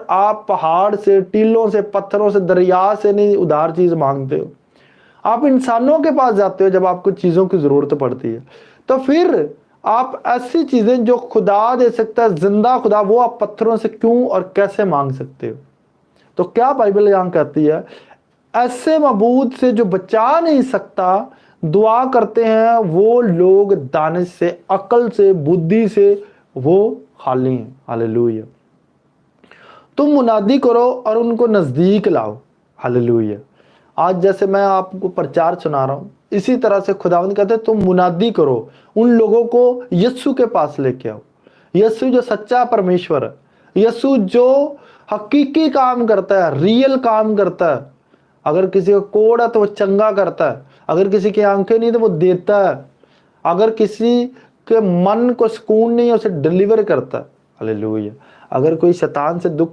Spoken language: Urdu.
آپ پہاڑ سے، ٹیلوں سے، پتھروں سے، دریا سے نہیں ادھار چیز مانگتے ہو، آپ انسانوں کے پاس جاتے ہو جب آپ کو چیزوں کی ضرورت پڑتی ہے، تو پھر آپ ایسی چیزیں جو خدا دے سکتا ہے، زندہ خدا، وہ آپ پتھروں سے کیوں اور کیسے مانگ سکتے ہو؟ تو کیا بائبل یہاں کہتی ہے؟ ایسے معبود سے جو بچا نہیں سکتا دعا کرتے ہیں وہ لوگ دانش سے، عقل سے، بدھی سے وہ خالی ہیں۔ ہاللیلویہ۔ تم منادی کرو اور ان کو نزدیک لاؤ۔ ہاللیلویہ۔ آج جیسے میں آپ کو پرچار سنا رہا ہوں، اسی طرح سے خداوند کہتے ہیں تم منادی کرو، ان لوگوں کو یسوع کے پاس لے کے آؤ۔ یسوع جو سچا پرمیشور ہے، یسوع جو حقیقی کام کرتا ہے، ریئل کام کرتا ہے۔ اگر کسی کا کوڑ ہے تو وہ چنگا کرتا ہے، اگر کسی کی آنکھیں نہیں تو وہ دیتا ہے، اگر کسی کے من کو سکون نہیں ہے اسے ڈیلیور کرتا ہے۔ ہاللیلویہ۔ اگر کوئی شیطان سے دکھ